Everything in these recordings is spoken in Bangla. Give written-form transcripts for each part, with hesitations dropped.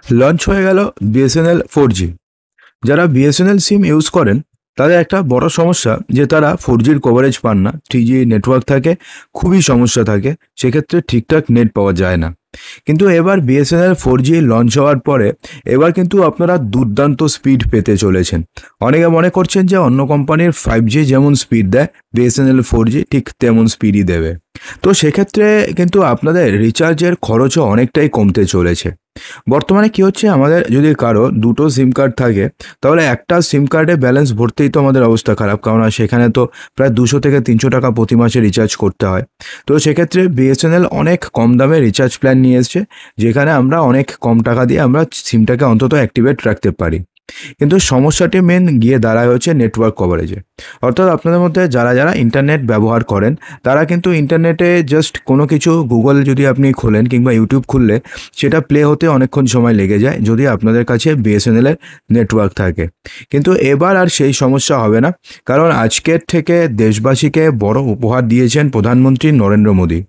লঞ্চ হয়ে গেল বিএসএনএল 4G। যারা বিএসএনএল সিম ইউজ করেন তাদের একটা বড় সমস্যা যে তারা 4Gর কভারেজ পান না। 3G নেটওয়ার্ক থাকে, খুবই সমস্যা থাকে, সেক্ষেত্রে ঠিকঠাক নেট পাওয়া যায় না। কিন্তু এবার বিএসএনএল 4G লঞ্চ হওয়ার পরে এবার কিন্তু আপনারা দুর্দান্ত স্পিড পেতে চলেছেন। অনেকে মনে করছেন যে অন্য কোম্পানির 5G যেমন স্পিড দেয় বিএসএনএল 4G ঠিক তেমন স্পিডই দেবে। তো সেক্ষেত্রে কিন্তু আপনাদের রিচার্জের খরচও অনেকটাই কমতে চলেছে। বর্তমানে কি হচ্ছে, আমাদের যদি কারো দুটো সিম কার্ড থাকে তাহলে একটা সিম কার্ডে ব্যালেন্স ভরতেই তো আমাদের অবস্থা খারাপ, কারণ সেখানে তো প্রায় 200 থেকে 300 টাকা প্রতি মাসে রিচার্জ করতে হয়। তো সেক্ষেত্রে বিএসএনএল অনেক কম দামে রিচার্জ প্ল্যান নিয়ে এসছে, যেখানে আমরা অনেক কম টাকা দিয়ে আমরা সিমটাকে অন্তত অ্যাক্টিভেট রাখতে পারি। কিন্তু সমস্যাটি মেন গিয়ে দাঁড়ায় হচ্ছে নেটওয়ার্ক কভারেজে। অর্থাৎ আপনাদের মধ্যে যারা যারা ইন্টারনেট ব্যবহার করেন তারা কিন্তু ইন্টারনেটে জাস্ট কোনো কিছু গুগল যদি আপনি খোলেন কিংবা ইউটিউব খুললে সেটা প্লে হতে অনেকক্ষণ সময় লেগে যায় যদি আপনাদের কাছে বিএসএনএলের নেটওয়ার্ক থাকে। কিন্তু এবার আর সেই সমস্যা হবে না, কারণ আজকের থেকে দেশবাসীকে বড় উপহার দিয়েছেন প্রধানমন্ত্রী নরেন্দ্র মোদী।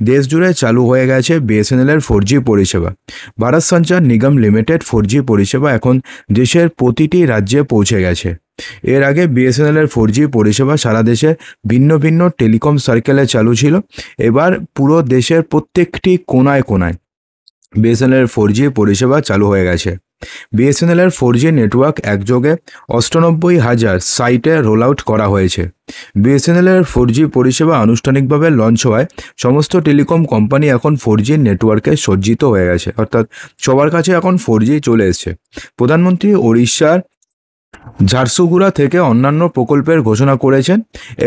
দেশ জুড়ে চালু হয়ে গেছে বিএসএনএলের 4G পরিষেবা। ভারত সঞ্চার নিগম লিমিটেড 4G পরিষেবা এখন দেশের প্রতিটি রাজ্যে পৌঁছে গেছে। এর আগে বিএসএনএলের 4G পরিষেবা সারা দেশে ভিন্ন ভিন্ন টেলিকম সার্কেলে চালু ছিল। এবার পুরো দেশের প্রত্যেকটি কোনায় কোনায় বিএসএনএলের 4G পরিষেবা চালু হয়ে গেছে। বিএসএনএলের 4G নেটওয়ার্ক একযোগে 98,000 সাইটে রোল আউট করা হয়েছে। বিএসএনএলের 4G পরিষেবা আনুষ্ঠানিকভাবে লঞ্চ হওয়ায় সমস্ত টেলিকম কোম্পানি এখন 4G নেটওয়ার্কে সজ্জিত হয়ে গেছে, অর্থাৎ সবার কাছে এখন 4G চলে এসছে। প্রধানমন্ত্রী ওড়িশার ঝারসুগুড়া থেকে অন্যান্য প্রকল্পের ঘোষণা করেছেন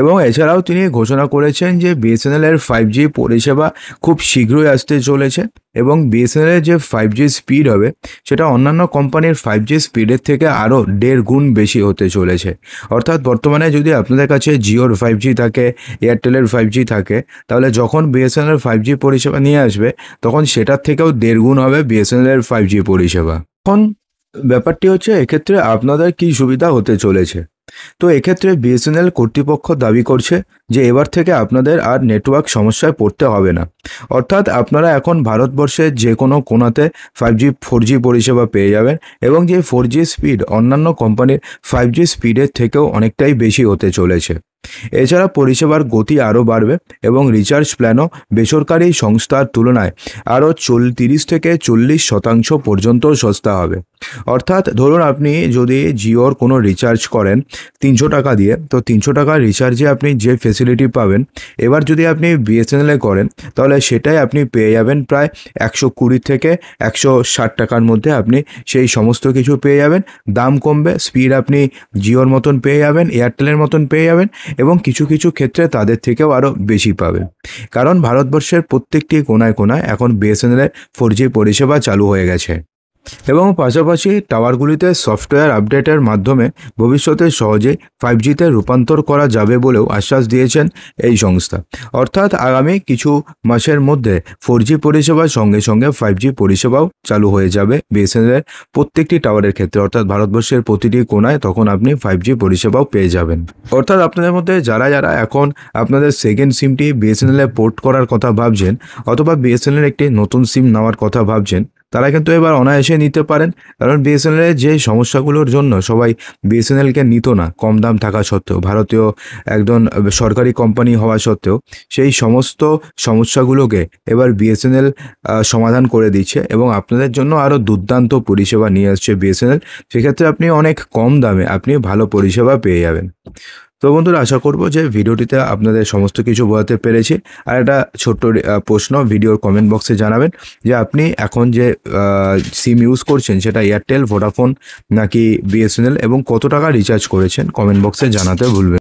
এবং এছাড়াও তিনি ঘোষণা করেছেন যে বিএসএনএলের 5G পরিষেবা খুব শীঘ্রই আসতে চলেছে এবং বিএসএনএলের যে 5G স্পিড হবে সেটা অন্যান্য কোম্পানির 5G স্পিডের থেকে আরও 1.5 গুণ বেশি হতে চলেছে। অর্থাৎ বর্তমানে যদি আপনাদের কাছে জিওর 5G থাকে, এয়ারটেলের 5G থাকে, তাহলে যখন বিএসএনএলের 5G পরিষেবা নিয়ে আসবে তখন সেটার থেকেও 1.5 গুণ হবে বিএসএনএলের 5G পরিষেবা। এখন ব্যাপারটি হচ্ছে এক্ষেত্রে আপনাদের কী সুবিধা হতে চলেছে। তো এক্ষেত্রে বিএসএনএল কর্তৃপক্ষ দাবি করছে যে এবার থেকে আপনাদের আর নেটওয়ার্ক সমস্যায় পড়তে হবে না। অর্থাৎ আপনারা এখন ভারতবর্ষের যে কোনো কোণাতে 5G 4G পরিষেবা পেয়ে যাবেন এবং যে 4G স্পিড অন্যান্য কোম্পানির 5G স্পিডের থেকেও অনেকটাই বেশি হতে চলেছে। এছাড়া পরিষেবার গতি আরও বাড়বে এবং রিচার্জ প্ল্যানও বেসরকারি সংস্থার তুলনায় আরও 30 থেকে 40% পর্যন্ত সস্তা হবে। অর্থাৎ ধরুন আপনি যদি জিওর কোনো রিচার্জ করেন 300 টাকা দিয়ে, তো 300 টাকার রিচার্জে আপনি যে ফেসিলিটি পাবেন এবার যদি আপনি বিএসএনএলে করেন তাহলে সেটাই আপনি পেয়ে যাবেন প্রায় 120 থেকে 160 টাকার মধ্যে আপনি সেই সমস্ত কিছু পেয়ে যাবেন। দাম কমবে, স্পিড আপনি জিওর মতন পেয়ে যাবেন, এয়ারটেলের মতন পেয়ে যাবেন এবং কিছু কিছু ক্ষেত্রে তাদের থেকেও আরও বেশি পাবেন, কারণ ভারতবর্ষের প্রত্যেকটি কোনায় কোনায় এখন বিএসএনএলের 4G পরিষেবা চালু হয়ে গেছে। এবং পাশাপাশি টাওয়ারগুলিতে সফটওয়্যার আপডেটের মাধ্যমে ভবিষ্যতে সহজেই 5Gতে রূপান্তর করা যাবে বলেও আশ্বাস দিয়েছেন এই সংস্থা। অর্থাৎ আগামী কিছু মাসের মধ্যে 4G পরিষেবার সঙ্গে সঙ্গে 5G পরিষেবাও চালু হয়ে যাবে বিএসএনএলের প্রত্যেকটি টাওয়ারের ক্ষেত্রে, অর্থাৎ ভারতবর্ষের প্রতিটি কোণায় তখন আপনি 5G পরিষেবাও পেয়ে যাবেন। অর্থাৎ আপনাদের মধ্যে যারা যারা এখন আপনাদের সেকেন্ড সিমটি বিএসএনএলে পোর্ট করার কথা ভাবছেন অথবা বিএসএনএল একটি নতুন সিম নেওয়ার কথা ভাবছেন তারা কিন্তু এবার অনায়াসে নিতে পারেন, কারণ বিএসএনএলের যে সমস্যাগুলোর জন্য সবাই বিএসএনএলকে নিত না কম দাম থাকা সত্ত্বেও, ভারতীয় একজন সরকারি কোম্পানি হওয়া সত্ত্বেও সেই সমস্ত সমস্যাগুলোকে এবার বিএসএনএল সমাধান করে দিচ্ছে এবং আপনাদের জন্য আরও দুর্দান্ত পরিষেবা নিয়ে আসছে বিএসএনএল। সেক্ষেত্রে আপনি অনেক কম দামে আপনি ভালো পরিষেবা পেয়ে যাবেন। তো বন্ধুরা, আশা করব যে ভিডিওটিতে আপনাদের সমস্ত কিছু বোঝাতে পেরেছি। আর একটা ছোট্ট প্রশ্ন ভিডিওর কমেন্ট বক্সে জানাবেন যে আপনি এখন যে সিম ইউজ করছেন সেটা এয়ারটেল, ভোডাফোন নাকি বিএসএনএল এবং কত টাকা রিচার্জ করেছেন, কমেন্ট বক্সে জানাতে ভুলবেন।